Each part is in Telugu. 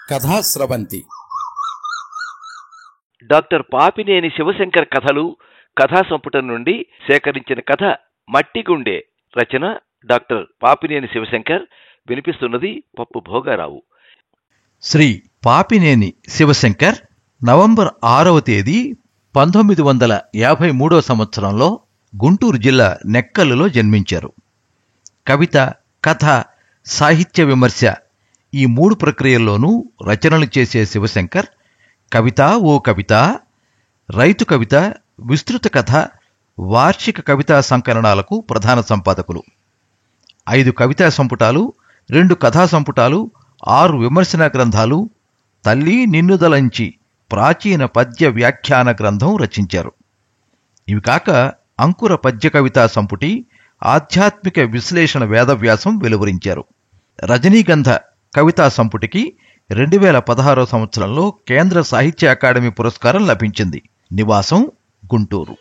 కథాస్రవంతి డాక్టర్ పాపినేని శివశంకర్ కథలు కథా సంపుటం నుండి సేకరించిన కథ మట్టిగుండె. రచన డాక్టర్ పాపినేని శివశంకర్. వినిపిస్తున్నది పప్పు భోగారావు. శ్రీ పాపినేని శివశంకర్ నవంబర్ 6వ తేదీ 1953 సంవత్సరంలో గుంటూరు జిల్లా నెక్కల్లులో జన్మించారు. కవిత, కథ, సాహిత్య విమర్శ ఈ 3 ప్రక్రియల్లోనూ రచనలు చేసే శివశంకర్ కవిత ఓ కవిత, రైతు కవిత, విస్తృత కథ, వార్షిక కవితా సంకలనాలకు ప్రధాన సంపాదకులు. 5 కవితా సంపుటాలు, 2 కథా సంపుటాలు, 6 విమర్శనా గ్రంథాలు, తల్లి నిన్నుదలంచి ప్రాచీన పద్య వ్యాఖ్యాన గ్రంథం రచించారు. ఇవి కాక అంకుర పద్య కవితా సంపుటి, ఆధ్యాత్మిక విశ్లేషణ వేదవ్యాసం వెలువరించారు. రజనీగంధ కవితా సంపుటికి 2016 సంవత్సరంలో కేంద్ర సాహిత్య అకాడమీ పురస్కారం లభించింది. నివాసం గుంటూరు.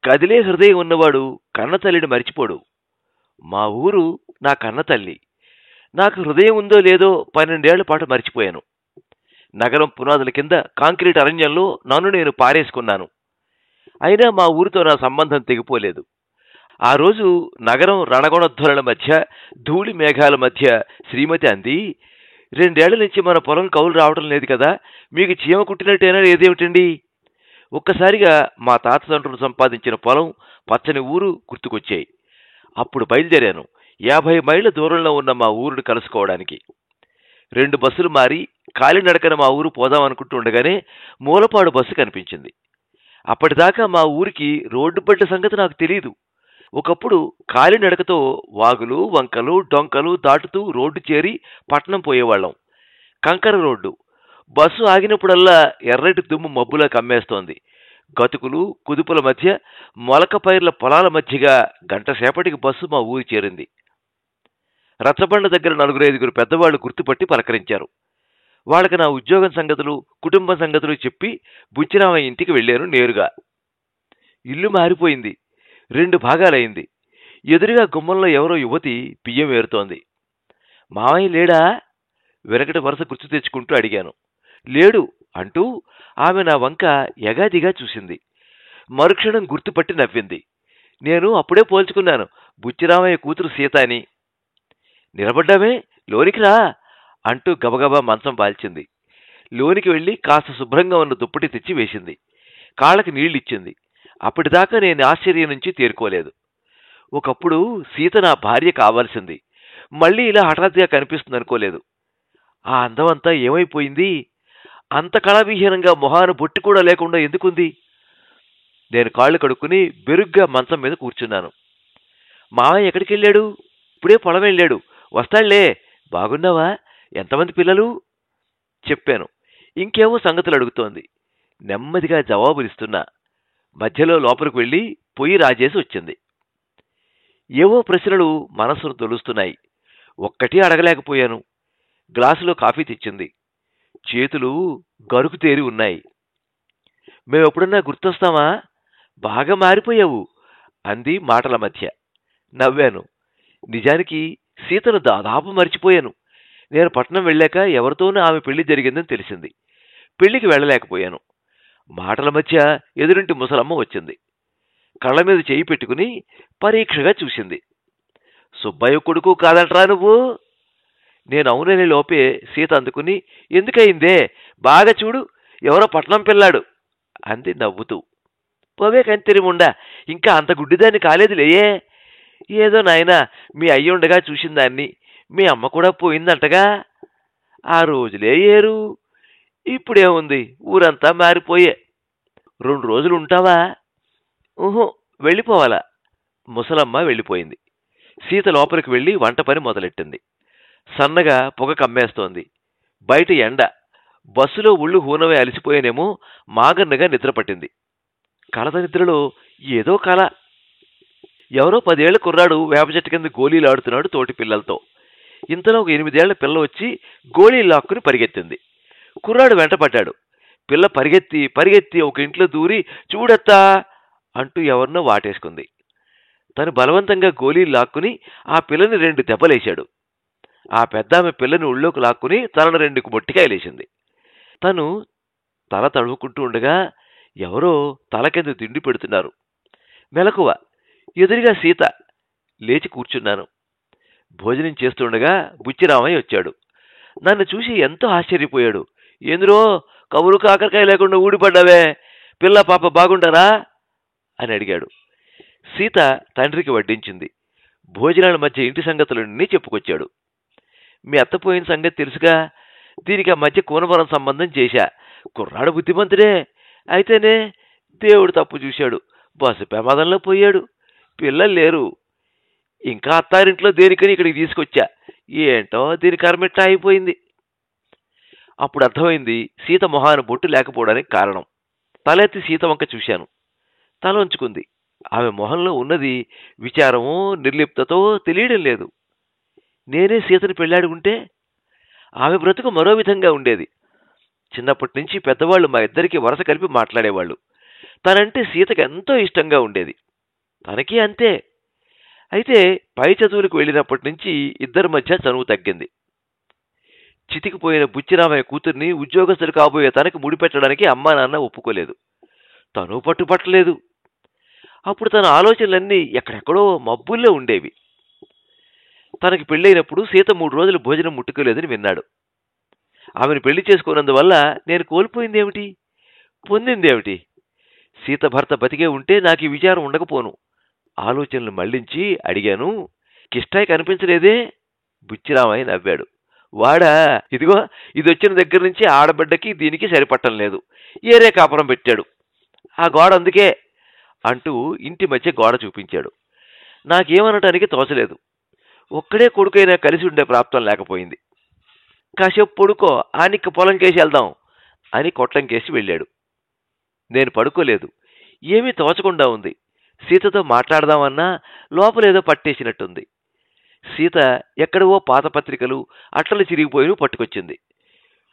కదిలే హృదయం ఉన్నవాడు కన్నతల్లిని మరిచిపోడు. మా ఊరు నా కన్నతల్లి. నాకు హృదయం ఉందో లేదో 12 ఏళ్ల పాటు మరిచిపోయాను. నగరం పునాదుల కింద కాంక్రీట్ అరణ్యంలో నన్ను నేను పారేసుకున్నాను. అయినా మా ఊరితో నా సంబంధం తెగిపోలేదు. ఆ రోజు నగరం రణగొణధ్వనుల మధ్య, ధూళి మేఘాల మధ్య శ్రీమతి అంది, 2 ఏళ్ల నుంచి మన పొలం కౌలు రావడం లేదు కదా, మీకు చీమ కుట్టినట్టేనా ఏదేమిటండి? ఒక్కసారిగా మా తాతతండ్రులు సంపాదించిన పొలం, పచ్చని ఊరు గుర్తుకొచ్చాయి. అప్పుడు బయలుదేరాను 50 మైళ్ళ దూరంలో ఉన్న మా ఊరుని కలుసుకోవడానికి. 2 బస్సులు మారి కాలినడకన మా ఊరు పోదామనుకుంటూ ఉండగానే మూలపాడు బస్సు కనిపించింది. అప్పటిదాకా మా ఊరికి రోడ్డు పడ్డ సంగతి నాకు తెలియదు. ఒకప్పుడు కాలినడకతో వాగులు, వంకలు, డొంకలు దాటుతూ రోడ్డు చేరి పట్నం పోయేవాళ్ళం. కంకర రోడ్డు. బస్సు ఆగినప్పుడల్లా ఎర్రటి దుమ్ము మబ్బులా కమ్మేస్తోంది. గతుకులు, కుదుపుల మధ్య, మొలక పైర్ల పొలాల మధ్యగా గంటసేపటికి బస్సు మా ఊరి చేరింది. రచ్చబండ దగ్గర 4-5 పెద్దవాళ్లు గుర్తుపట్టి పలకరించారు. వాళ్ళకి నా ఉద్యోగం సంగతులు, కుటుంబం సంగతులు చెప్పి బుచ్చిరామయ్య ఇంటికి వెళ్ళాను నేరుగా. ఇల్లు మారిపోయింది. 2 భాగాలైంది. ఎదురుగా గుమ్మంలో ఎవరో యువతి బియ్యం ఏరుతోంది. మావయ్య లేడా? వెనకటి వరుస గుర్తు తెచ్చుకుంటూ అడిగాను. లేడు అంటూ ఆమె నా వంక ఎగాదిగా చూసింది. మరుక్షణం గుర్తుపట్టి నవ్వింది. నేను అప్పుడే పోల్చుకున్నాను, బుచ్చిరామయ్య కూతురు సీత అని. నిలబడ్డామే, లోనికి రా అంటూ గబగబా మంచం పాల్చింది. లోనికి వెళ్ళి కాస్త శుభ్రంగా ఉన్న దుప్పటి తెచ్చి వేసింది. కాళ్ళకి నీళ్ళిచ్చింది. అప్పటిదాకా నేను ఆశ్చర్యం నుంచి తేరుకోలేదు. ఒకప్పుడు సీత నా భార్య కావాల్సింది. మళ్ళీ ఇలా హఠాత్తుగా కనిపిస్తుంది అనుకోలేదు. ఆ అందమంతా ఏమైపోయింది? అంత కళావిహీనంగా మొహాన బొట్టు కూడా లేకుండా ఎందుకుంది? నేను కాళ్ళు కడుక్కుని బెరుగ్గా మంచం మీద కూర్చున్నాను. మావయ్య ఎక్కడికి వెళ్ళాడు? ఇప్పుడే పొలం వెళ్ళాడు, వస్తాళ్లే. బాగున్నావా? ఎంతమంది పిల్లలు? చెప్పాను. ఇంకేమో సంగతులు అడుగుతోంది. నెమ్మదిగా జవాబులిస్తున్నా. మధ్యలో లోపలికి వెళ్ళి పొయ్యి రాజేసి వచ్చింది. ఏవో ప్రశ్నలు మనస్సును తొలుస్తున్నాయి. ఒక్కటి అడగలేకపోయాను. గ్లాసులో కాఫీ తెచ్చింది. చేతులు గరుకు తేరి ఉన్నాయి. మేమెప్పుడన్నా గుర్తొస్తామా? బాగా మారిపోయావు అంది మాటల మధ్య. నవ్వాను. నిజానికి సీతను దాదాపు మర్చిపోయాను. నేను పట్నం వెళ్ళాక ఎవరితోనూ ఆమె పెళ్లి జరిగిందని తెలిసింది. పెళ్లికి వెళ్ళలేకపోయాను. మాటల మధ్య ఎదురింటి ముసలమ్మ వచ్చింది. కళ్ళ మీద చేయి పెట్టుకుని పరీక్షగా చూసింది. సుబ్బయ్య కొడుకు కాదంటరా నువ్వు? నేను అవుననే లోపే సీత అందుకుని, ఎందుకయిందే? బాగా చూడు, ఎవరో పట్నం పిల్లాడు అంది నవ్వుతూ. పోవే కంతిరిముండా, ఇంకా అంత గుడ్డిదాన్ని కాలేదులేయే. ఏదో నాయనా, మీ అయ్యుండగా చూసిందాన్ని. మీ అమ్మ కూడా పోయిందంటగా. ఆ రోజులే ఏరు. ఇప్పుడేముంది, ఊరంతా మారిపోయే. 2 రోజులు ఉంటావా? ఊహో, వెళ్ళిపోవాలా. ముసలమ్మ వెళ్ళిపోయింది. సీత లోపలికి వెళ్ళి వంట పని మొదలెట్టింది. సన్నగా పొగ కమ్మేస్తోంది. బయట ఎండ. బస్సులో ఒళ్ళు హూనవే అలసిపోయానేమో మాగన్నగా నిద్రపట్టింది. కలత నిద్రలో ఏదో కల. ఎవరో 10 ఏళ్ల కుర్రాడు వేప చెట్టు కింద గోళీలు ఆడుతున్నాడు తోటి పిల్లలతో. ఇంతలో ఒక 8 ఏళ్ల పిల్ల వచ్చి గోళీలు లాక్కుని పరిగెత్తింది. కుర్రాడు వెంటపడ్డాడు. పిల్ల పరిగెత్తి ఒక ఇంట్లో దూరి చూడత్తా అంటూ ఎవరినో వాటేసుకుంది. తను బలవంతంగా గోళీలు లాక్కుని ఆ పిల్లని 2 దెబ్బలేశాడు. ఆ పెద్దామె పిల్లని ఒళ్ళోకి లాక్కుని తనను 2 మొట్టికాయలేసింది. తను తల తడుముకుంటూ ఉండగా ఎవరో తల కింద దిండు పెడుతున్నారు. మెలకువ. ఎదురుగా సీత. లేచి కూర్చున్నాను. భోజనం చేస్తుండగా బుచ్చిరామయ్య వచ్చాడు. నన్ను చూసి ఎంతో ఆశ్చర్యపోయాడు. ఏందిరో కబురు కాకరకాయ లేకుండా ఊడిపడ్డావే, పిల్ల పాప బాగుంటారా అని అడిగాడు. సీత తండ్రికి వడ్డించింది. భోజనాల మధ్య ఇంటి సంగతులన్నీ చెప్పుకొచ్చాడు. మీ అత్త పోయిన సంగతి తెలుసుగా, దీనికి ఆ మధ్య కూనవరం సంబంధం చేశా. కుర్రాడు బుద్ధిమంతుడే, అయితేనే దేవుడు తప్పు చూశాడు. బస్సు ప్రమాదంలో పోయాడు. పిల్లలు లేరు. ఇంకా అత్తారింట్లో దేనికని ఇక్కడికి తీసుకొచ్చా. ఏంటో దీని కర్మెట్టా అయిపోయింది. అప్పుడు అర్థమైంది సీత మొహాన బొట్టు లేకపోవడానికి కారణం. తలెత్తి సీత వంక చూశాను. తల ఉంచుకుంది. ఆమె మొహంలో ఉన్నది విచారమో నిర్లిప్తతో తెలియడం లేదు. నేనే సీతను పెళ్ళాడి ఉంటే ఆమె బ్రతుకు మరో విధంగా ఉండేది. చిన్నప్పటి నుంచి పెద్దవాళ్ళు మా ఇద్దరికి వరస కలిపి మాట్లాడేవాళ్ళు. తనంటే సీతకు ఎంతో ఇష్టంగా ఉండేది. తనకి అంతే. అయితే పై చదువులకు వెళ్ళినప్పటి నుంచి ఇద్దరి మధ్య చనువు తగ్గింది. చితికిపోయిన బుచ్చిరామయ్య కూతుర్ని ఉద్యోగస్తులు కాబోయే తనకు ముడిపెట్టడానికి అమ్మా నాన్న ఒప్పుకోలేదు. తను పట్టుపట్టలేదు. అప్పుడు తన ఆలోచనలన్నీ ఎక్కడెక్కడో మబ్బుల్లో ఉండేవి. తనకి పెళ్ళైనప్పుడు సీత 3 రోజులు భోజనం ముట్టుకోలేదని విన్నాడు. ఆమెను పెళ్లి చేసుకున్నందువల్ల నేను కోల్పోయిందేమిటి, పొందిందేమిటి? సీత భర్త బతికే ఉంటే నాకు ఈ విచారం ఉండకపోను. ఆలోచనలు మళ్లించి అడిగాను, కిష్టాయి కనిపించలేదే? బుచ్చిరామయ్య నవ్వాడు. వాడా, ఇదిగో ఇదొచ్చిన దగ్గర నుంచి ఆడబిడ్డకి దీనికి సరిపట్టం లేదు. ఏరే కాపురం పెట్టాడు. ఆ గోడ అందుకే అంటూ ఇంటి మధ్య గోడ చూపించాడు. నాకేమనటానికి తోచలేదు. ఒక్కడే కొడుకైనా కలిసి ఉండే ప్రాప్తం లేకపోయింది. కాసేపు పడుకో, ఆనిక్క పొలం కేసి వెళ్దాం అని కొట్లం కేసి వెళ్ళాడు. నేను పడుకోలేదు. ఏమీ తోచకుండా ఉంది. సీతతో మాట్లాడదామన్నా లోపలేదో పట్టేసినట్టుంది. సీత ఎక్కడవో పాత పత్రికలు, అట్టలు చిరిగిపోయినూ పట్టుకొచ్చింది.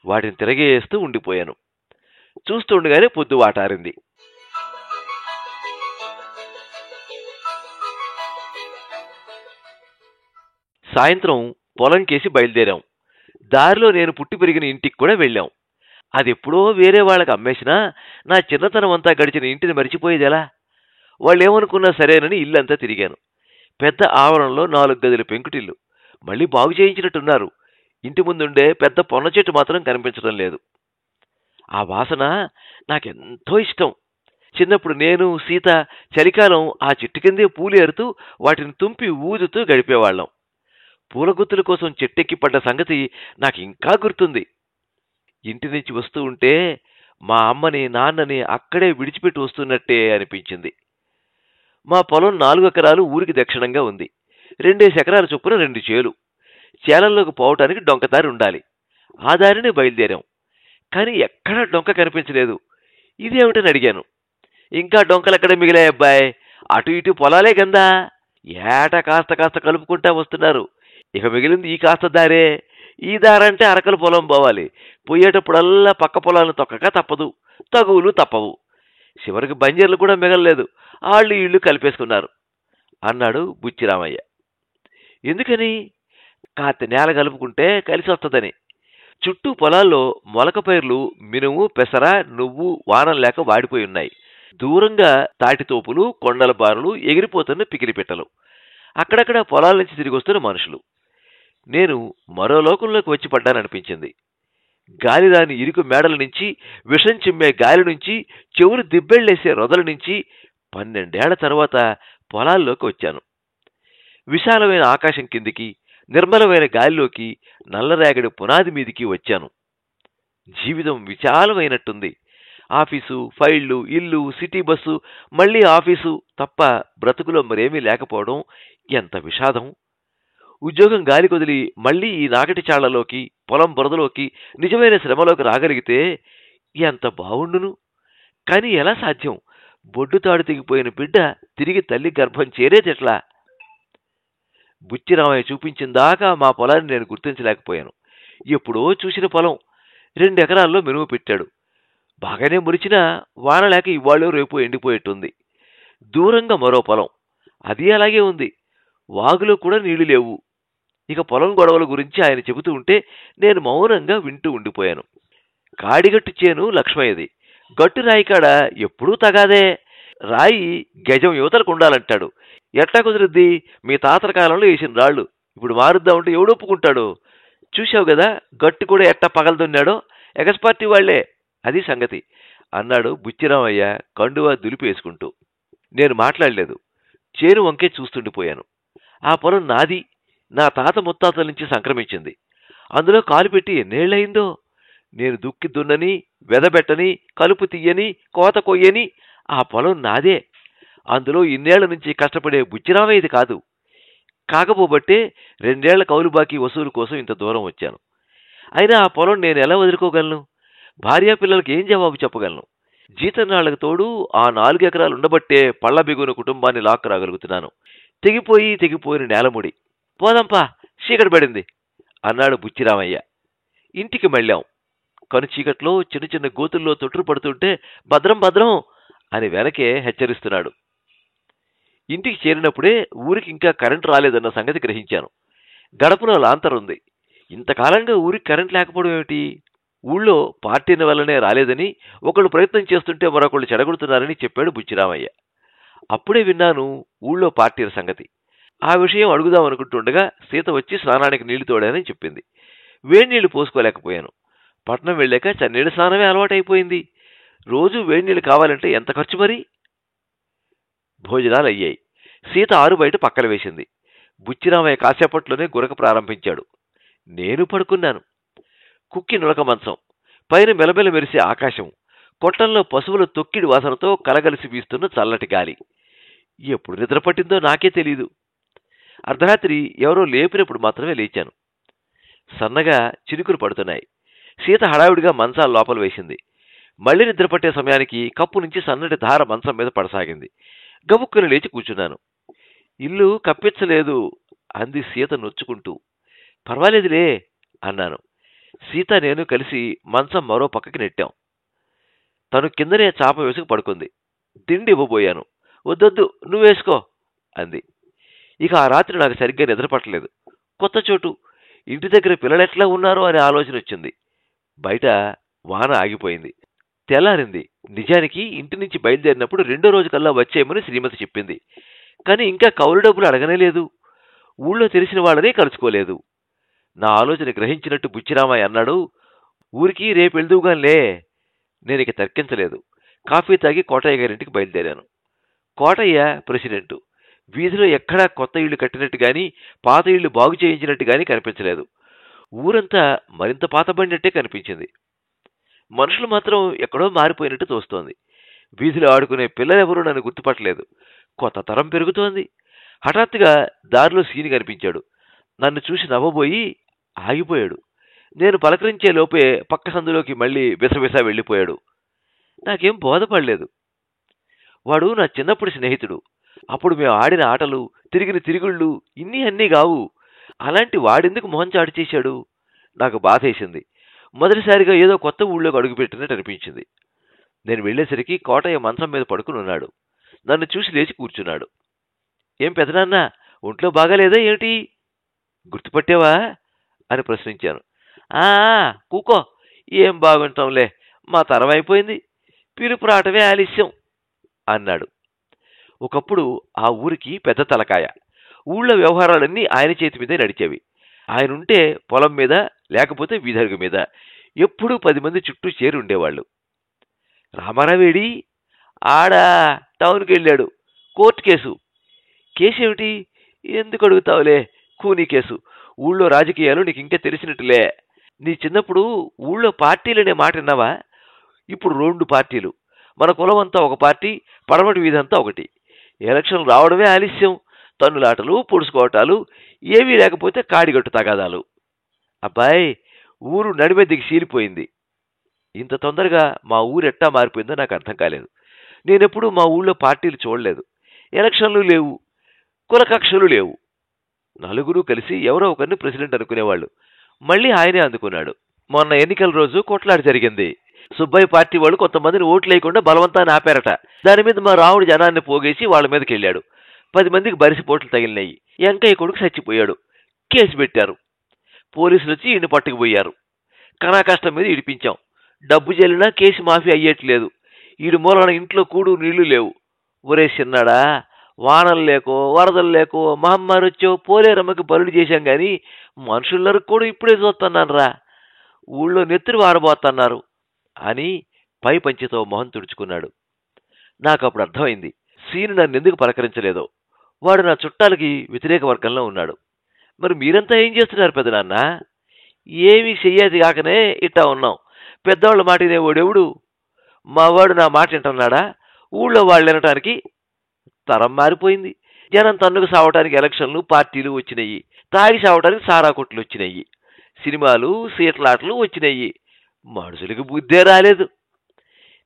వాటిని తిరగేస్తూ ఉండిపోయాను. చూస్తుండగానే పొద్దు వాటారింది. సాయంత్రం పొలం కేసి బయలుదేరాం. దారిలో నేను పుట్టి పెరిగిన ఇంటికి కూడా వెళ్ళాం. అదెప్పుడో వేరే వాళ్ళకి అమ్మేసినా నా చిన్నతనం అంతా గడిచిన ఇంటిని మరిచిపోయేది ఎలా? వాళ్ళేమనుకున్నా సరేనని ఇల్లంతా తిరిగాను. పెద్ద ఆవరణలో 4 గదుల పెంకుటిల్లు. మళ్ళీ బాగు చేయించినట్టున్నారు. ఇంటి ముందుండే పెద్ద పొన్న చెట్టు మాత్రం కనిపించడం లేదు. ఆ వాసన నాకెంతో ఇష్టం. చిన్నప్పుడు నేను, సీత చలికాలం ఆ చెట్టు కిందే పూలు ఏరుతూ వాటిని తుంపి ఊదుతూ గడిపేవాళ్ళం. పూలగుత్తుల కోసం చెట్టెక్కి పడ్డ సంగతి నాకు ఇంకా గుర్తుంది. ఇంటి నుంచి వస్తూ ఉంటే మా అమ్మని, నాన్నని అక్కడే విడిచిపెట్టి వస్తున్నట్టే అనిపించింది. మా పొలం 4 ఎకరాలు ఊరికి దక్షిణంగా ఉంది. 2 ఎకరాల చొప్పున 2 చేలు. చేలల్లోకి పోవటానికి డొంకదారి ఉండాలి. ఆ దారిని బయలుదేరాం. కానీ ఎక్కడా డొంక కనిపించలేదు. ఇదేమిటని అడిగాను. ఇంకా డొంకలెక్కడ మిగిలాయి అబ్బాయి, అటు ఇటు పొలాలే గందా. ఏటా కాస్త కాస్త కలుపుకుంటా వస్తున్నారు. ఇక మిగిలింది ఈ కాస్త దారే. ఈ దారంటే అరకల పొలం పోవాలి. పోయేటప్పుడల్లా పక్క పొలాలను తొక్కక తప్పదు. తగువులు తప్పవు. చివరికి బంజర్లు కూడా మిగలలేదు. ఆళ్ళు ఇళ్ళు కలిపేసుకున్నారు అన్నాడు బుచ్చిరామయ్య. ఎందుకని? కాస్త నేల కలుపుకుంటే కలిసి వస్తుందని. చుట్టూ పొలాల్లో మొలక పైర్లు, మినుము, పెసర, నువ్వు వానం లేక వాడిపోయి ఉన్నాయి. దూరంగా తాటితోపులు, కొండల బారులు, ఎగిరిపోతున్న పికిలిపిట్టలు. అక్కడక్కడ పొలాల నుంచి తిరిగి వస్తున్న మనుషులు. నేను మరో లోకంలోకి వచ్చి పడ్డాననిపించింది. గాలిరాని ఇరుకు మేడల నుంచి, విషం చిమ్మే గాలి నుంచి, చెవులు దిబ్బెళ్లేసే రొదల నుంచి 12 ఏళ్ల తర్వాత పొలాల్లోకి వచ్చాను. విశాలమైన ఆకాశం కిందికి, నిర్మలమైన గాలిలోకి, నల్లరేగడి పునాది మీదికి వచ్చాను. జీవితం విశాలమైనట్టుంది. ఆఫీసు, ఫైళ్లు, ఇల్లు, సిటీ బస్సు, మళ్లీ ఆఫీసు తప్ప బ్రతుకులో మరేమీ లేకపోవడం ఎంత విషాదం. ఉద్యోగం గాలి కొదిలి మళ్లీ ఈ నాగటి చాళ్లలోకి, పొలం బురదలోకి, నిజమైన శ్రమలోకి రాగలిగితే ఎంత బావుండును. కాని ఎలా సాధ్యం? బొడ్డు తాడు తెగిపోయిన బిడ్డ తిరిగి తల్లి గర్భం చేరేదెట్లా? బుచ్చిరామయ్య చూపించిందాకా మా పొలాన్ని నేను గుర్తించలేకపోయాను. ఎప్పుడో చూసిన పొలం. 2 ఎకరాల్లో మినుము పెట్టాడు. బాగానే మురిచినా వాన లేక ఇవాళో రేపు ఎండిపోయేట్టుంది. దూరంగా మరో పొలం. అది అలాగే ఉంది. వాగులో కూడా నీళ్లు లేవు. ఇక పొలం గొడవల గురించి ఆయన చెబుతూ ఉంటే నేను మౌనంగా వింటూ ఉండిపోయాను. కాడిగట్టు చేను లక్ష్మయ్యది. గట్టు రాయికాడ ఎప్పుడూ తగాదే. రాయి గజం యువతలకు ఉండాలంటాడు. ఎట్లా కుదురుద్ది? మీ తాతల కాలంలో వేసిన రాళ్ళు ఇప్పుడు మారుద్దామంటే ఎవడొప్పుకుంటాడు? చూశావు కదా గట్టు కూడా ఎట్టా పగలదున్నాడో. ఎగస్పార్టీ వాళ్లే, అది సంగతి అన్నాడు బుచ్చిరామయ్య కండువా దులిపేసుకుంటూ. నేను మాట్లాడలేదు. చేను వంకే చూస్తుండిపోయాను. ఆ పొలం నాది, నా తాత ముత్తాతల నుంచి సంక్రమించింది. అందులో కాలు పెట్టి ఎన్నేళ్లయిందో. నేను దుక్కి దున్నని, వెదబెట్టని, కలుపు తీయని, కోత కొయ్యని ఆ పొలం నాదే. అందులో ఇన్నేళ్ల నుంచి కష్టపడే బుచ్చిరామయ్యది కాదు. కాకపోబట్టే 2 ఏళ్ల కౌలు బాకీ వసూలు కోసం ఇంత దూరం వచ్చాను. అయినా ఆ పొలం నేను ఎలా వదులుకోగలను? భార్యాపిల్లలకి ఏం జవాబు చెప్పగలను? జీతనాళ్లకు తోడు ఆ 4 ఎకరాలు ఉండబట్టే పళ్ల బిగున కుటుంబాన్ని లాక్కు రాగలుగుతున్నాను. తెగిపోయిన నేలముడి. పోదంపా, చీకటి పడింది అన్నాడు బుచ్చిరామయ్య. ఇంటికి మళ్ళాం. కను చీకట్లో చిన్న చిన్న గోతుల్లో తొట్టురు పడుతుంటే భద్రం భద్రం అని వెనకే హెచ్చరిస్తున్నాడు. ఇంటికి చేరినప్పుడే ఊరికి ఇంకా కరెంటు రాలేదన్న సంగతి గ్రహించాను. గడపలో లాంతరుంది. ఇంతకాలంగా ఊరికి కరెంట్ లేకపోవడం ఏమిటి? ఊళ్ళో పార్టీని వల్లనే రాలేదని, ఒకళ్ళు ప్రయత్నం చేస్తుంటే మరొకళ్ళు చెడగొడుతున్నారని చెప్పాడు బుచ్చిరామయ్య. అప్పుడే విన్నాను ఊళ్ళో పార్టీల సంగతి. ఆ విషయం అడుగుదాం అనుకుంటుండగా సీత వచ్చి స్నానానికి నీళ్లు తోడానని చెప్పింది. వేడినీళ్లు పోసుకోలేకపోయాను. పట్నం వెళ్ళాక చన్నీళ్ళ స్నానమే అలవాటైపోయింది. రోజు వేడినీళ్లు కావాలంటే ఎంత ఖర్చు మరి? భోజనాలు అయ్యాయి. సీత ఆరు బయట పక్కన వేసింది. బుచ్చిరామయ్య కాసేపట్లోనే గురక ప్రారంభించాడు. నేను పడుకున్నాను. కుక్కి నులక మంచం, పైన మెలమెల మెరిసే ఆకాశం, కొట్టంలో పశువుల తొక్కిడి వాసనతో కలగలిసి వీస్తున్న చల్లటి గాలి. ఎప్పుడు నిద్ర పట్టిందో నాకే తెలీదు. అర్ధరాత్రి ఎవరో లేపినప్పుడు మాత్రమే లేచాను. సన్నగా చినుకులు పడుతున్నాయి. సీత హడావిడిగా మంచాల లోపల వేసింది. మళ్లీ నిద్రపట్టే సమయానికి కప్పు నుంచి సన్నటి ధార మంచం మీద పడసాగింది. గబుక్కుని లేచి కూర్చున్నాను. ఇల్లు కప్పించలేదు అంది సీత నొచ్చుకుంటూ. పర్వాలేదులే అన్నాను. సీత నేను కలిసి మంచం మరో పక్కకి నెట్టాం. తను కిందనే చాప వేసుకు పడుకుంది. తిండి ఇవ్వబోయాను. వద్దొద్దు, నువ్వేసుకో అంది. ఇక ఆ రాత్రి నాకు సరిగ్గా నిద్రపట్టలేదు. కొత్త చోటు, ఇంటి దగ్గర పిల్లలెట్లా ఉన్నారో అనే ఆలోచన వచ్చింది. బయట వాన ఆగిపోయింది. తెల్లారింది. నిజానికి ఇంటి నుంచి బయలుదేరినప్పుడు 2వ రోజు కల్లా వచ్చేయమని శ్రీమతి చెప్పింది. కానీ ఇంకా కౌలు డబ్బులు అడగనే లేదు. ఊళ్ళో తెలిసిన వాళ్ళనే కలుసుకోలేదు. నా ఆలోచన గ్రహించినట్టు బుచ్చిరామయ్య అన్నాడు, ఊరికి రేపు వెళ్దువుగానిలే. నేనిక తర్కించలేదు. కాఫీ తాగి కోటయ్య గారింటికి బయలుదేరాను. కోటయ్య ప్రెసిడెంటు. వీధిలో ఎక్కడా కొత్త ఇళ్లు కట్టినట్టు గాని, పాత ఇళ్లు బాగు చేయించినట్టు గాని కనిపించలేదు. ఊరంతా మరింత పాతబడినట్టే కనిపించింది. మనుషులు మాత్రం ఎక్కడో మారిపోయినట్టు తోస్తోంది. వీధిలో ఆడుకునే పిల్లలెవరూ నన్ను గుర్తుపట్టలేదు. కొత్త తరం పెరుగుతోంది. హఠాత్తుగా దారిలో సీని కనిపించాడు. నన్ను చూసి నవ్వబోయి ఆగిపోయాడు. నేను పలకరించే లోపే పక్క సందులోకి మళ్ళీ బిసబిసా వెళ్ళిపోయాడు. నాకేం బోధపడలేదు. వాడు నా చిన్నప్పుడు స్నేహితుడు. అప్పుడు మేము ఆడిన ఆటలు, తిరిగిన తిరుగుళ్ళు ఇన్ని అన్నీ కావు. అలాంటి వాడెందుకు మొహం చాటు చేశాడు? నాకు బాధేసింది. మొదటిసారిగా ఏదో కొత్త ఊళ్ళోకి అడుగుపెట్టినట్టు అనిపించింది. నేను వెళ్లేసరికి కోటయ్య మంచం మీద పడుకుని ఉన్నాడు. నన్ను చూసి లేచి కూర్చున్నాడు. ఏం పెదనాన్న, ఒంట్లో బాగాలేదా ఏమిటి? గుర్తుపట్టావా అని ప్రశ్నించాను. ఆ కూకో, ఏం బాగుంటాంలే, మా తరం అయిపోయింది, పిలుపు రావటమే ఆలస్యం అన్నాడు. ఒకప్పుడు ఆ ఊరికి పెద్ద తలకాయ. ఊళ్ళో వ్యవహారాలన్నీ ఆయన చేతి మీదే నడిచేవి. ఆయనుంటే పొలం మీద, లేకపోతే వీధరుగు మీద ఎప్పుడూ 10 మంది చుట్టూ చేరి ఉండేవాళ్ళు. రామారావేడి? ఆడా టౌన్కి వెళ్ళాడు. Court case. కేసేమిటి? ఎందుకు అడుగుతావులే, కూనీ కేసు. ఊళ్ళో రాజకీయాలు నీకు ఇంకా తెలిసినట్టులే. నీ చిన్నప్పుడు ఊళ్ళో పార్టీలనే మాట విన్నావా? ఇప్పుడు 2 పార్టీలు. మన కులం అంతా ఒక పార్టీ, పడమటి వీధంతా ఒకటి. ఎలక్షన్లు రావడమే ఆలస్యం. తన్నులాటలు, పొడుచుకోవటాలు, ఏవీ లేకపోతే కాడిగట్టు తగాదాలు. అబ్బాయి, ఊరు నడిమెద్దికి చీలిపోయింది. ఇంత తొందరగా మా ఊరు ఎట్టా మారిపోయిందో నాకు అర్థం కాలేదు. నేనెప్పుడు మా ఊళ్ళో పార్టీలు చూడలేదు. ఎలక్షన్లు లేవు, కులకక్షలు లేవు. నలుగురు కలిసి ఎవరో ఒకరిని ప్రెసిడెంట్ అనుకునేవాళ్ళు. మళ్ళీ ఆయనే అందుకున్నాడు. మొన్న ఎన్నికల రోజు కొట్లాట జరిగింది. సుబ్బయ్య పార్టీ వాళ్ళు కొంతమందిని ఓట్లు లేకుండా బలవంతాన్ని ఆపారట. దాని మీద మా రాముడు జనాన్ని పోగేసి వాళ్ళ మీదకి వెళ్ళాడు. 10 మందికి బరిసిపోట్లు తగిలినాయి. వెంకయ్య కొడుకు చచ్చిపోయాడు. కేసు పెట్టారు. పోలీసులు వచ్చి ఈయన్ని పట్టుకుపోయారు. కనా కష్టం మీద ఇడిపించాం. డబ్బు చెల్లినా కేసు మాఫీ అయ్యేట్లేదు. ఈడు మూలన ఇంట్లో కూడు నీళ్లు లేవు. ఒరే చిన్నాడా, వానలు లేకో వరదలు లేకో మహమ్మారి వచ్చో పోలేరమ్మకి బలుడు చేశాం గాని మనుషులందరూ కూడా ఇప్పుడే చూస్తున్నాను రా. ఊళ్ళో నెత్తురు వారబోతున్నారు అని పై పంచితో మొహం తుడుచుకున్నాడు. నాకు అప్పుడు అర్థమైంది సీను నన్ను ఎందుకు పలకరించలేదో. వాడు నా చుట్టాలకి వ్యతిరేక వర్గంలో ఉన్నాడు. మరి మీరంతా ఏం చేస్తున్నారు పెదనాన్న? ఏమీ చెయ్యేది కాకనే ఇట్టా ఉన్నాం. పెద్దవాళ్ళ మాట వినేవాడెవడు? మావాడు నా మాట వింటున్నాడా? ఊళ్ళో వాళ్ళు వినటానికి తరం మారిపోయింది. జనం తన్నుకు సావటానికి ఎలక్షన్లు పార్టీలు వచ్చినాయి. తాగి సావటానికి సారా కొట్లు వచ్చినాయి. సినిమాలు సీట్లాటలు వచ్చినాయి. మనుషులకి బుద్ధే రాలేదు.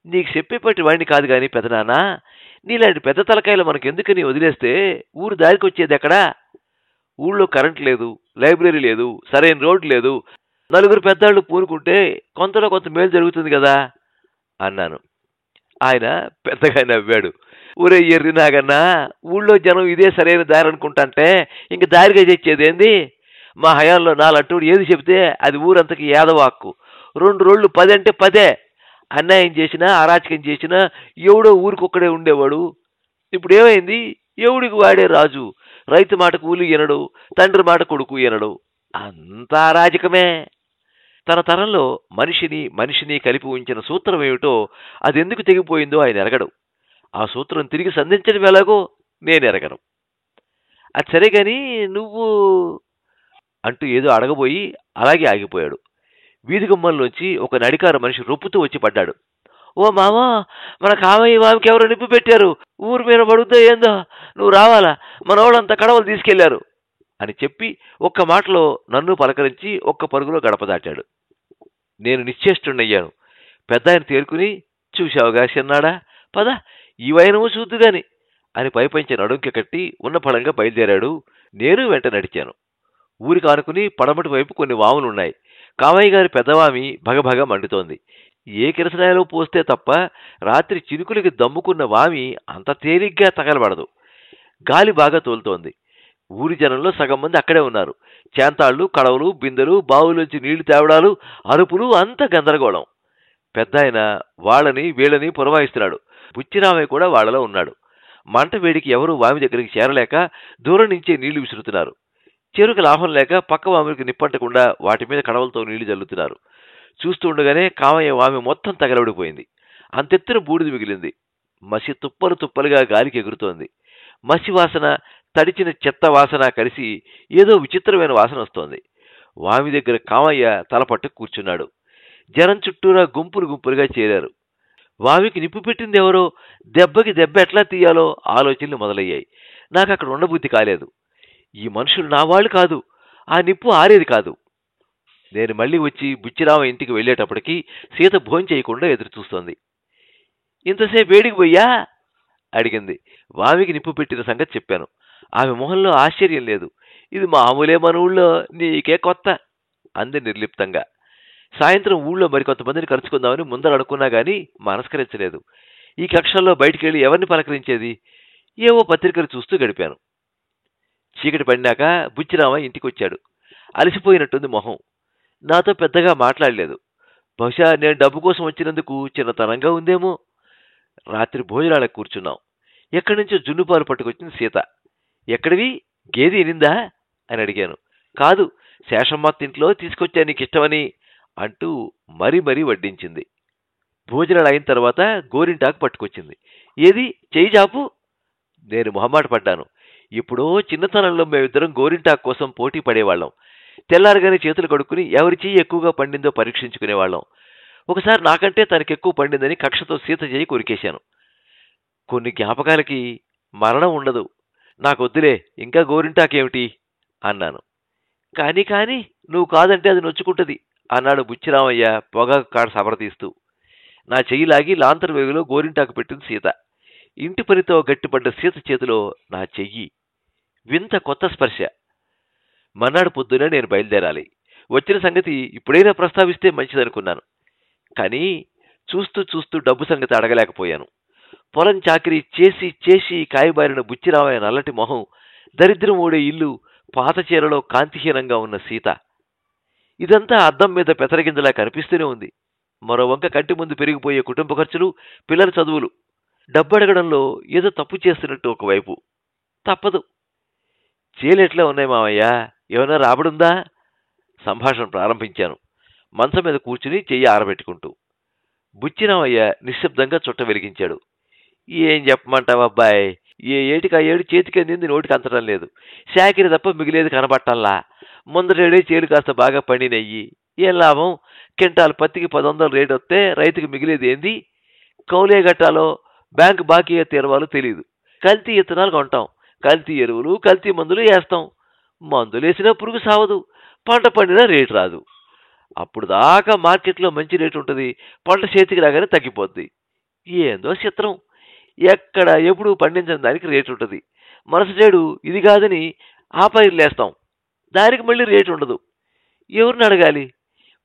నీకు చెప్పేపట్టి వాడిని కాదు కానీ పెదనాన్న, నీలాంటి పెద్ద తలకాయలు మనకెందుకని వదిలేస్తే ఊరు దారికి వచ్చేది ఎక్కడా? ఊళ్ళో కరెంట్ లేదు, లైబ్రరీ లేదు, సరైన రోడ్డు లేదు. నలుగురు పెద్దాళ్ళు పూనుకుంటే కొంతలో కొంత మేలు జరుగుతుంది కదా అన్నాను. ఆయన పెద్దగా నవ్వాడు. ఊరే ఎర్రి నాగన్నా, ఊళ్ళో జనం ఇదే సరైన దారి అనుకుంటాంటే ఇంక దారిగా తెచ్చేదేంది? మా హయాంలో నాలంటూడు ఏది చెబితే అది ఊరంతకి ఏదవాక్కు. 2 రోళ్ళు 10 అంటే 10. అన్యాయం చేసినా అరాచకం చేసినా ఎవడో ఊరికొక్కడే ఉండేవాడు. ఇప్పుడు ఏమైంది? ఎవడికి వాడే రాజు. రైతు మాట కూలి ఎనడు, తండ్రి మాట కొడుకు ఎనడు. అంతా అరాజకమే. తన తరంలో మనిషిని కలిపి ఉంచిన సూత్రం ఏమిటో అదెందుకు తెగిపోయిందో ఆయన ఎరగడు. ఆ సూత్రం తిరిగి సంధించడం ఎలాగో నేను ఎరగను. అది సరే గాని నువ్వు అంటూ ఏదో అడగబోయి అలాగే ఆగిపోయాడు. వీధి గుమ్మంలోంచి ఒక నడికార మనిషి రొప్పుతూ వచ్చి పడ్డాడు. ఓ మామా, మన కామయ్య వామికి ఎవరో నిప్పు పెట్టారు. ఊరి మీద పడుద్దో ఏందో, నువ్వు రావాలా, మన వాళ్ళంతా కడవలు తీసుకెళ్లారు అని చెప్పి ఒక్క మాటలో నన్ను పలకరించి ఒక్క పరుగులో గడప దాటాడు. నేను నిశ్చేష్టున్నయ్యాను. పెద్ద ఆయన తేరుకుని, చూశావుగా చిన్నాడా, పద ఈ వైనము చూద్దుగాని అని పైపంచి నడుంకి కట్టి ఉన్న పడంగా బయలుదేరాడు. నేను వెంట నడిచాను. ఊరికి ఆనుకుని పడమటి వైపు కొన్ని వాములున్నాయి. కామయ్య గారి పెద్దవామి భగభగ మండుతోంది. ఏ కిరసనాయలో పోస్తే తప్ప రాత్రి చినుకులకి దమ్ముకున్న వామి అంత తేలిగ్గా తగలబడదు. గాలి బాగా తోలుతోంది. ఊరి జనంలో సగం మంది అక్కడే ఉన్నారు. చేంతాళ్ళు, కడవలు, బిందెలు, బావులోంచి నీళ్లు తేవడాలు, అరుపులు, అంత గందరగోళం. పెద్ద ఆయన వాళ్ళని వీళ్ళని పురమాయిస్తున్నాడు. బుచ్చిరామయ్య కూడా వాళ్లలో ఉన్నాడు. మంట వేడికి ఎవరూ వామి దగ్గరికి చేరలేక దూరం నుంచే నీళ్లు విసురుతున్నారు. చెరుకు లాభం లేక పక్క వాములకి నిప్పంటకుండా వాటి మీద కడవలతో నీళ్లు జల్లుతున్నారు. చూస్తుండగానే కామయ్య వామి మొత్తం తగలబడిపోయింది. అంతెత్తున బూడిద మిగిలింది. మసి తుప్పలు తుప్పలుగా గాలికి ఎగురుతోంది. మసి వాసన, తడిచిన చెత్త వాసన కలిసి ఏదో విచిత్రమైన వాసన వస్తోంది. వామి దగ్గర కామయ్య తలపట్టు కూర్చున్నాడు. జనం చుట్టూరా గుంపులు గుంపులుగా చేరారు. వామికి నిప్పు పెట్టింది ఎవరో, దెబ్బకి దెబ్బ ఎట్లా తీయాలో ఆలోచనలు మొదలయ్యాయి. నాకు అక్కడ ఉండబుద్ధి కాలేదు. ఈ మనుషులు నా వాళ్ళు కాదు. ఆ నిప్పు ఆరేది కాదు. నేను మళ్ళీ వచ్చి బుచ్చిరామ ఇంటికి వెళ్ళేటప్పటికి సీత భోంచేయకుండా ఎదురు చూస్తోంది. ఇంతసేపు వేడికి పోయ్యా అడిగింది. వామికి నిప్పు పెట్టిన సంగతి చెప్పాను. ఆమె మొహంలో ఆశ్చర్యం లేదు. ఇది మామూలే, మన ఊళ్ళో, నీకే కొత్త అంది నిర్లిప్తంగా. సాయంత్రం ఊళ్ళో మరికొంతమందిని కలుసుకుందామని ముందర అనుకున్నా గానీ మనస్కరించలేదు. ఈ కక్షల్లో బయటికెళ్ళి ఎవరిని పలకరించేది? ఏవో పత్రికలు చూస్తూ గడిపాను. చీకటి పడినాక బుచ్చిరామ ఇంటికొచ్చాడు. అలసిపోయినట్టుంది మొహం. నాతో పెద్దగా మాట్లాడలేదు. బహుశా నేను డబ్బు కోసం వచ్చినందుకు చిన్నతనంగా ఉందేమో. రాత్రి భోజనాలకు కూర్చున్నాం. ఎక్కడి నుంచో జున్నుపాలు పట్టుకొచ్చింది సీత. ఎక్కడివి? గేది ఎనిందా అని అడిగాను. కాదు, శేషమ్మత్తింట్లో తీసుకొచ్చా నీకిష్టమని అంటూ మరీ మరీ వడ్డించింది. భోజనాలు అయిన తర్వాత గోరింటాకు పట్టుకొచ్చింది. ఏది, చెయ్యి చాపు. నేను మొహమాట పడ్డాను. ఇప్పుడో చిన్నతనంలో మేమిద్దరం గోరింటాకు కోసం పోటీ పడేవాళ్ళం. తెల్లారగానే చేతులు కడుక్కుని ఎవరి చెయ్యి ఎక్కువగా పండిందో పరీక్షించుకునేవాళ్ళం. ఒకసారి నాకంటే తనకెక్కువ పండిందని కక్షతో సీత చెయ్యి కొరికేశాను. కొన్ని జ్ఞాపకాలకి మరణం ఉండదు. నాకొద్దులే, ఇంకా గోరింటాకేమిటి అన్నాను. కానీ నువ్వు కాదంటే అది నొచ్చుకుంటది అన్నాడు బుచ్చిరామయ్య పొగాకు కాడ సబరతీస్తూ. నా చెయ్యి లాగి లాంతర్ వేగులో గోరింటాకు పెట్టింది సీత. ఇంటి పనితో గట్టిపడ్డ సీత చేతిలో నా చెయ్యి. వింత కొత్త స్పర్శ. మన్నాడు పొద్దునే నేను బయలుదేరాలి. వచ్చిన సంగతి ఇప్పుడైనా ప్రస్తావిస్తే మంచిదనుకున్నాను. కానీ చూస్తూ చూస్తూ డబ్బు సంగతి అడగలేకపోయాను. పొలం చాకిరీ చేసి చేసి కాయబారిన బుచ్చిరామయ్య నల్లటి మొహం, దరిద్రం ఓడే ఇల్లు, పాత చీరలో కాంతిహీనంగా ఉన్న సీత. ఇదంతా అద్దం మీద పెసరగింజలా కనిపిస్తూనే ఉంది. మరో వంక కంటి ముందు పెరిగిపోయే కుటుంబ ఖర్చులు, పిల్లల చదువులు. డబ్బడగడంలో ఏదో తప్పు చేస్తున్నట్టు ఒకవైపు. తప్పదు. చేలెట్లా ఉన్నాయి మావయ్య, ఏమైనా రాబడుందా? సంభాషణ ప్రారంభించాను, మంచం మీద కూర్చుని చెయ్యి ఆరబెట్టుకుంటూ. బుచ్చిరామయ్య నిశ్శబ్దంగా చుట్ట వెలిగించాడు. ఏం చెప్పమంటావబ్బాయ్, ఏ ఏటికి ఆ ఏడు చేతికి అందింది నోటికి అంతడం లేదు. శాకిరి తప్ప మిగిలేది కనబట్టల్లా. ముందరేడే చేలు కాస్త బాగా పండినయ్యి. ఏం లాభం? కింటాలు పత్తికి 1000 రేటు వస్తే రైతుకి మిగిలేది ఏంది? కౌలే గట్టాలో బ్యాంకు బాకీ తీరవాలో తెలియదు. కల్తీ ఇత్తనాలు కొంటాం, కల్తీ ఎరువులు, కల్తీ మందులు వేస్తాం. మందులేసినా పురుగు సావదు, పంట పండినా రేటు రాదు. అప్పుడు దాకా మార్కెట్లో మంచి రేటు ఉంటుంది, పంట చేతికి రాగానే తగ్గిపోద్ది. ఏందో చిత్రం, ఎక్కడ ఎప్పుడు పండించని దానికి రేటు ఉంటుంది. మనసుచేడు ఇది కాదని ఆ పైర్లేస్తాం, దానికి మళ్ళీ రేటు ఉండదు. ఎవరిని అడగాలి?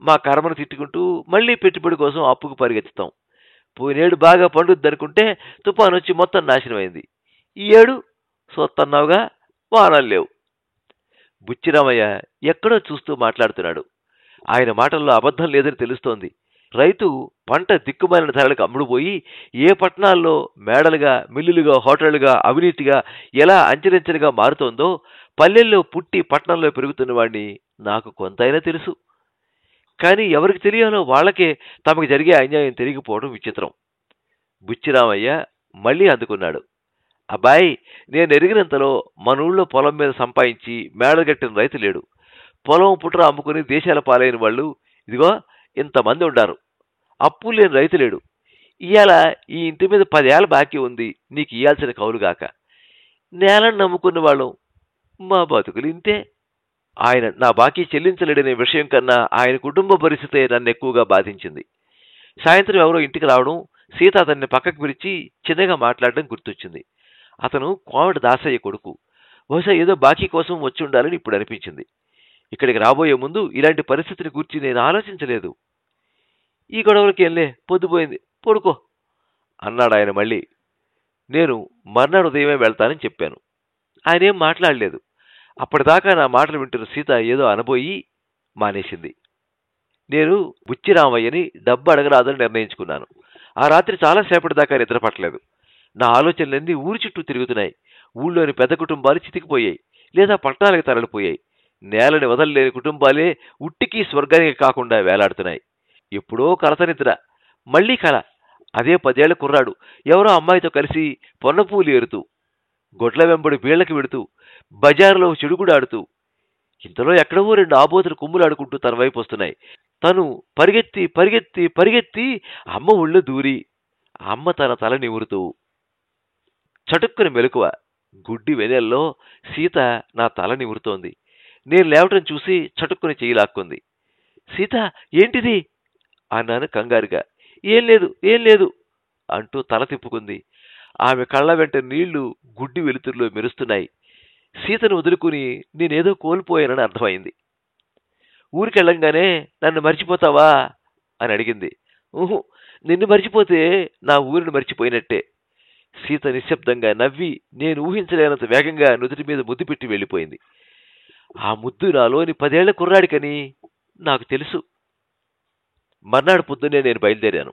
మా కర్మను తిట్టుకుంటూ మళ్ళీ పెట్టుబడి కోసం అప్పుకు పరిగెత్తుతాం. పోయినేడు బాగా పండుద్ది అనుకుంటే తుఫాను వచ్చి మొత్తం నాశనమైంది. ఈ ఏడు సొత్తన్నావుగా, వానలు లేవు. బుచ్చిరామయ్య ఎక్కడో చూస్తూ మాట్లాడుతున్నాడు. ఆయన మాటల్లో అబద్ధం లేదని తెలుస్తోంది. రైతు పంట దిక్కుమాలిన ధరలకు అమ్ముడుపోయి ఏ పట్టణాల్లో మేడలుగా, మిల్లులుగా, హోటళ్లుగా, అవినీతిగా ఎలా అంచెలంచెలుగా మారుతోందో పల్లెల్లో పుట్టి పట్టణంలో పెరుగుతున్న వాడిని నాకు కొంతైనా తెలుసు. కానీ ఎవరికి తెలియాలో వాళ్లకే తమకు జరిగే అన్యాయం తెలియకపోవడం విచిత్రం. బుచ్చిరామయ్య మళ్ళీ అందుకున్నాడు. అబ్బాయి, నేను ఎరిగినంతలో మన ఊళ్ళో పొలం మీద సంపాదించి మేడగట్టిన రైతు లేడు. పొలం పుట్ర అమ్ముకుని దేశాల పాలైన వాళ్ళు ఇదిగో ఇంతమంది ఉండారు. అప్పు లేని రైతు లేడు. ఇవాళ ఈ ఇంటి మీద 10 ఏళ్ల బాకీ ఉంది, నీకు ఇయ్యాల్సిన కౌలుగాక. నేలను నమ్ముకున్న వాళ్ళం, మా బతుకులు ఇంతే. ఆయన నా బాకీ చెల్లించలేడనే విషయం కన్నా ఆయన కుటుంబ పరిస్థితే నన్ను ఎక్కువగా బాధించింది. సాయంత్రం ఎవరో ఇంటికి రావడం, సీత అతన్ని పక్కకు పిలిచి చిన్నగా మాట్లాడడం గుర్తొచ్చింది. అతను కోమటి దాసయ్య కొడుకు. బహుశా ఏదో బాకీ కోసం వచ్చి ఉండాలని ఇప్పుడు అనిపించింది. ఇక్కడికి రాబోయే ముందు ఇలాంటి పరిస్థితిని గురించి నేను ఆలోచించలేదు. ఈ గొడవలకేంలే, పొద్దుపోయింది, పడుకో అన్నాడు ఆయన మళ్ళీ. నేను మర్నాడు ఉదయమే వెళ్తానని చెప్పాను. ఆయనేం మాట్లాడలేదు. అప్పటిదాకా నా మాటలు వింటున్న సీత ఏదో అనబోయి మానేసింది. నేను బుచ్చిరామయ్యని డబ్బు అడగరాదని నిర్ణయించుకున్నాను. ఆ రాత్రి చాలాసేపటి దాకా నిద్రపట్టలేదు. నా ఆలోచనలన్నీ ఊరి చుట్టూ తిరుగుతున్నాయి. ఊళ్ళోని పెద్ద కుటుంబాలు చితికిపోయాయి, లేదా పట్టణాలకు తరలిపోయాయి. నేలని వదలలేని కుటుంబాలే ఉట్టికి స్వర్గానికి కాకుండా వేలాడుతున్నాయి. ఎప్పుడో కలత నిద్ర, మళ్లీ కల. అదే 10 ఏళ్ల కుర్రాడు ఎవరో అమ్మాయితో కలిసి పొన్నపూలు ఏరుతూ, గొడ్ల వెంబడి బీళ్లకి వెడుతూ, బజారులో చెడుగుడాడుతూ. ఇంతలో ఎక్కడో 2 ఆబోతులు కుమ్ములాడుకుంటూ తన వైపు వస్తున్నాయి. తను పరిగెత్తి పరిగెత్తి పరిగెత్తి అమ్మ ఒళ్ళో దూరి, అమ్మ తన తల నిమురుతూ. చటుక్కుని మెలకువ. గుడ్డి వెనెల్లో సీత నా తల నిమురుతోంది. నేను లేవటం చూసి చటుక్కుని చెయ్యి లాక్కుంది. సీత, ఏంటిది అన్నాను కంగారుగా. ఏం లేదు, ఏం లేదు అంటూ తల తిప్పుకుంది. ఆమె కళ్ళ వెంట నీళ్లు గుడ్డి వెలుతురులో మెరుస్తున్నాయి. సీతను వదులుకుని నేనేదో కోల్పోయానని అర్థమైంది. ఊరికెళ్ళంగానే నన్ను మర్చిపోతావా అని అడిగింది. ఊహు, నిన్ను మర్చిపోతే నా ఊరిని మర్చిపోయినట్టే. సీత నిశ్శబ్దంగా నవ్వి నేను ఊహించలేనంత వేగంగా నుదుటి మీద ముద్దు పెట్టి వెళ్ళిపోయింది. ఆ ముద్దు నాలోని 10 ఏళ్ల కుర్రాడికని నాకు తెలుసు. మర్నాడు పొద్దున్నే నేను బయలుదేరాను.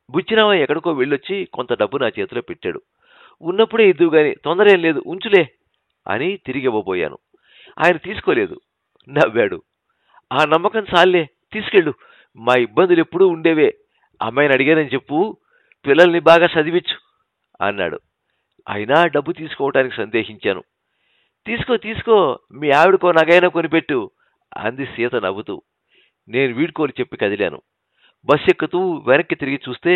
బుచ్చిరామయ్య ఎక్కడికో వెళ్ళొచ్చి కొంత డబ్బు నా చేతిలో పెట్టాడు. ఉన్నప్పుడే ఇద్దువుగాని, తొందర ఏం లేదు, ఉంచులే అని తిరిగి ఇవ్వబోయాను. ఆయన తీసుకోలేదు, నవ్వాడు. ఆ నమ్మకం చాలే, తీసుకెళ్ళు. మా ఇబ్బందులు ఎప్పుడూ ఉండేవే. అమ్మాయిని అడిగానని చెప్పు, పిల్లల్ని బాగా చదివించు అన్నాడు. అయినా డబ్బు తీసుకోవటానికి సందేహించాను. తీసుకో తీసుకో, మీ ఆవిడకో నగైనా కొనిపెట్టు అంది సీత నవ్వుతూ. నేను వీడ్కోలు చెప్పి కదిలాను. బస్సు ఎక్కుతూ వెనక్కి తిరిగి చూస్తే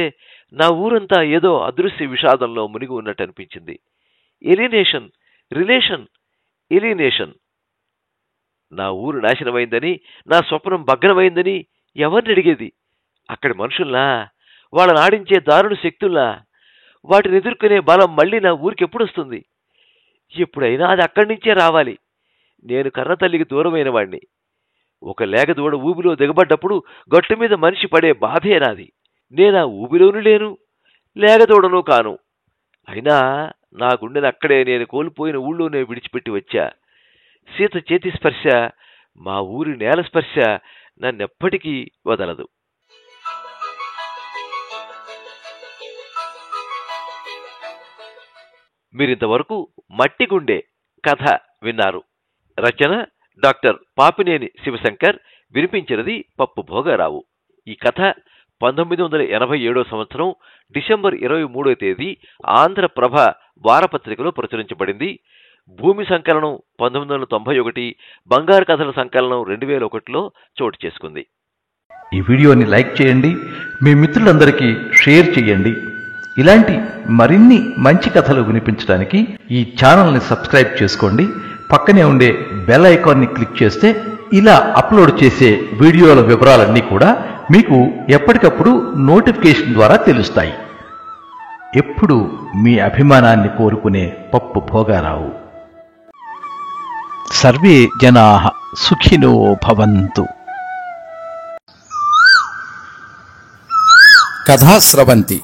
నా ఊరంతా ఏదో అదృశ్య విషాదంలో మునిగి ఉన్నట్టు అనిపించింది. Alienation, relation, alienation. నా ఊరు నాశనమైందని, నా స్వప్నం భగ్నమైందని ఎవరిని అడిగేది? అక్కడి మనుషుల్లా, వాళ్ళని ఆడించే దారుణ శక్తుల్లా? వాటిని ఎదుర్కొనే బలం మళ్ళీ నా ఊరికి ఎప్పుడొస్తుంది? ఎప్పుడైనా అది అక్కడి నుంచే రావాలి. నేను కన్నతల్లికి దూరమైన వాణ్ణి. ఒక లేగ దూడ ఊబిలో దిగబడ్డప్పుడు గట్టు మీద మనిషి పడే బాధే నాది. నేనా ఊబిలోనూ లేను, లేగదూడను కాను. అయినా నా గుండెని అక్కడే నేను కోల్పోయిన ఊళ్ళోనే విడిచిపెట్టి వచ్చా. సీత చేతి స్పర్శ, మా ఊరి నేల స్పర్శ నన్నెప్పటికీ వదలదు. మీరింతవరకు మట్టి గుండె కథ విన్నారు. రచన డాక్టర్ పాపినేని శివశంకర్, వినిపించినది పప్పు భోగారావు. ఈ కథ 1987 సంవత్సరం డిసెంబర్ 23వ తేదీ ఆంధ్రప్రభ వారపత్రికలో ప్రచురించబడింది. భూమి సంకలనం 1991, బంగారు కథల సంకలనం 2001లో చోటు చేసుకుంది. ఈ వీడియోని లైక్ చేయండి, మీ మిత్రులందరికీ షేర్ చేయండి. ఇలాంటి మరిన్ని మంచి కథలు వినిపించడానికి ఈ ఛానల్ని సబ్స్క్రైబ్ చేసుకోండి. పక్కనే ఉండే బెల్ ఐకాన్ని క్లిక్ చేస్తే ఇలా అప్లోడ్ చేసే వీడియోల వివరాలన్నీ కూడా మీకు ఎప్పటికప్పుడు నోటిఫికేషన్ ద్వారా తెలుస్తాయి. ఎప్పుడు మీ అభిమానాన్ని కోరుకునే పప్పు భోగారావు. సర్వే జనాః సుఖినో భవంతు. కథా స్రవంతి